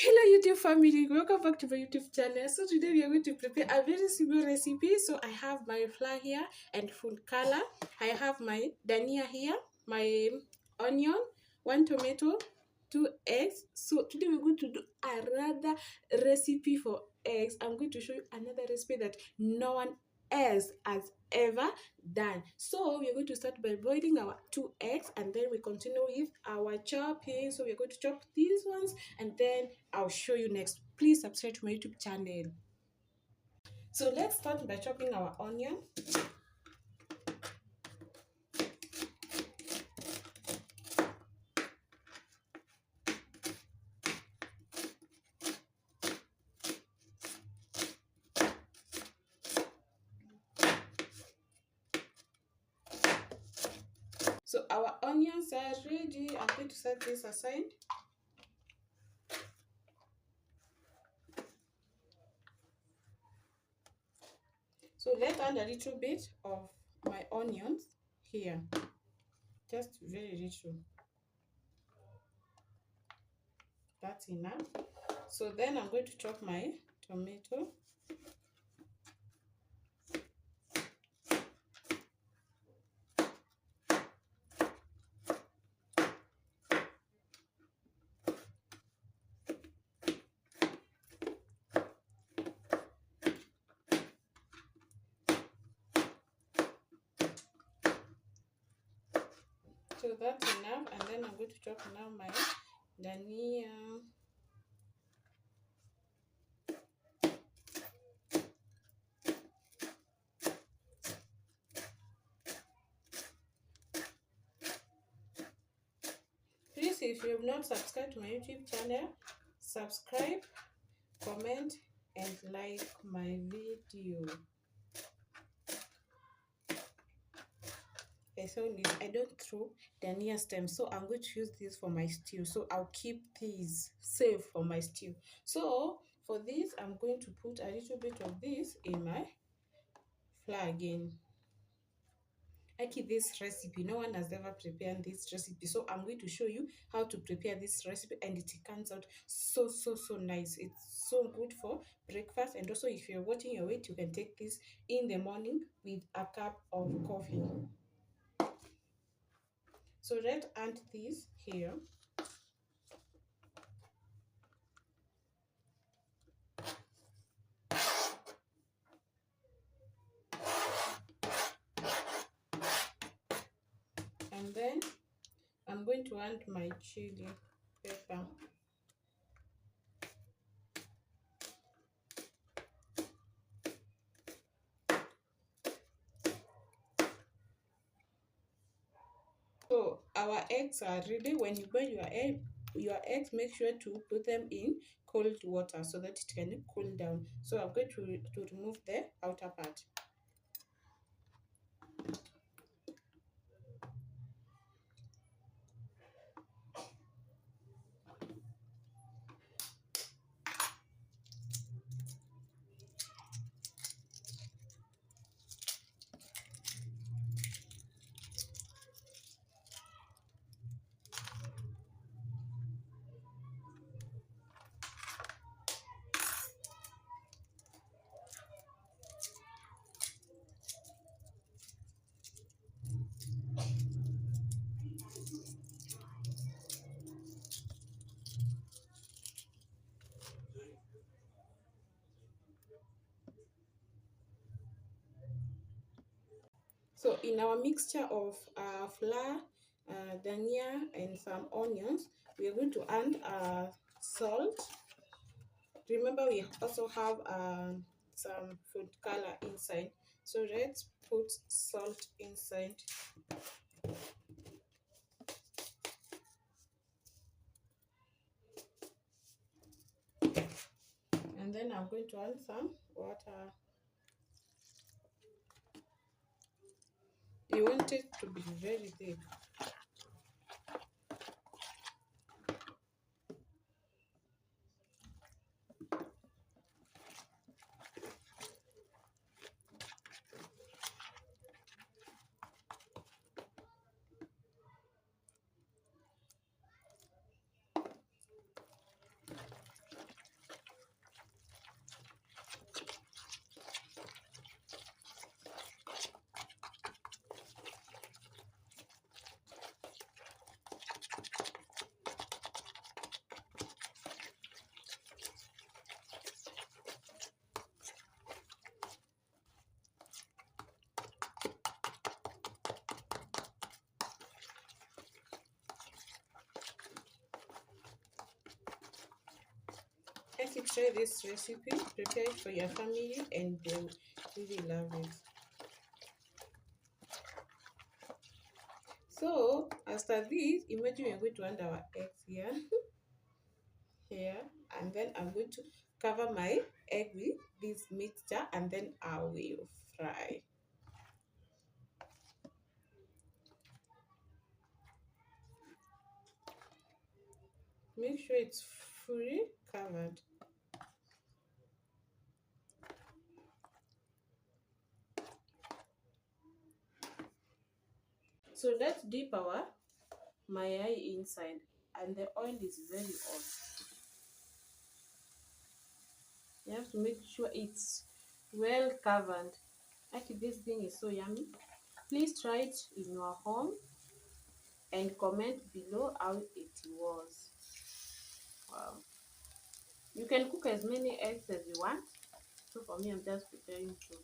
Hello YouTube family, welcome back to my YouTube channel. So today we are going to prepare a very simple recipe. So I have my flour here and food color. I have my dania here, my onion, one tomato, two eggs. So today we're going to do another recipe for eggs. I'm going to show you another recipe that no one else has ever done. So we're going to start by boiling our two eggs, and then we continue with our chopping. So we're going to chop these ones, and then I'll show you next. Please subscribe to my YouTube channel. So let's start by chopping our onion. So our onions are ready. I'm going to set this aside. So let's add a little bit of my onions here, just very little. That's enough. So then I'm going to chop my tomato. So that's enough, and then I'm going to chop now my dania. Please, if you have not subscribed to my YouTube channel, subscribe, comment, and like my video. Okay, so I don't throw dania stems, so I'm going to use this for my stew. So I'll keep these safe for my stew. So for this, I'm going to put a little bit of this in my flour again. I keep this recipe. No one has ever prepared this recipe, so I'm going to show you how to prepare this recipe, and it comes out so nice. It's so good for breakfast, and also if you're watching your weight, you can take this in the morning with a cup of coffee. So let's add this here. And then I'm going to add my chili pepper. So our eggs are ready. When you boil your eggs, make sure to put them in cold water so that it can cool down. So I'm going to remove the outer part. So in our mixture of flour, dania, and some onions, we are going to add salt. Remember, we also have some food color inside. So let's put salt inside. And then I'm going to add some water. You want it to be very thick. If you try this recipe, prepare it for your family and they'll really love it. So after this, imagine we're going to add our eggs here, here, and then I'm going to cover my egg with this mixture, and then I will fry. Make sure it's fully covered. So let's dip our mayai inside, and the oil is very hot. You have to make sure it's well covered. Actually, this thing is so yummy. Please try it in your home and comment below how it was. Wow. You can cook as many eggs as you want. So for me, I'm just preparing two.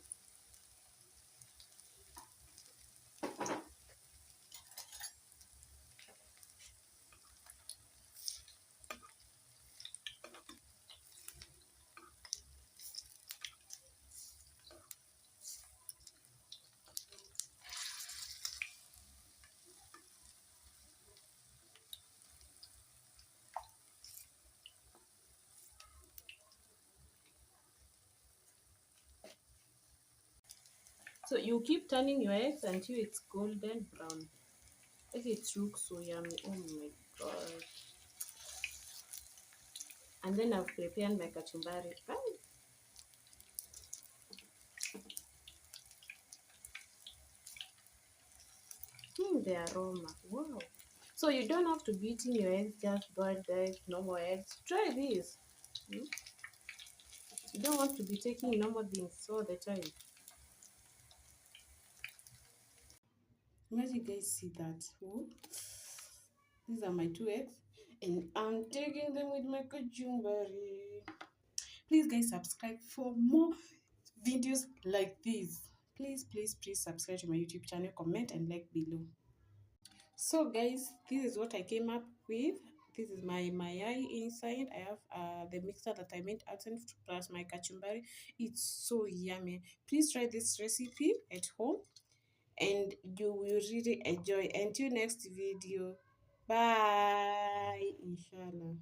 So you keep turning your eggs until it's golden brown. It looks so yummy. Oh my god. And then I've prepared my kachumbari. The aroma. Wow. So you don't have to beat in your eggs, just boiled eggs, normal eggs. Try this. Hmm? You don't want to be taking normal things all the time. Imagine you guys see that. Oh, these are my two eggs, and I'm taking them with my kachumbari. Please, guys, subscribe for more videos like this. Please subscribe to my YouTube channel, comment, and like below. So guys, this is what I came up with. This is my mayai inside. I have the mixer that I made outside plus my kachumbari. It's so yummy. Please try this recipe at home and you will really enjoy. Until next video, bye, inshallah.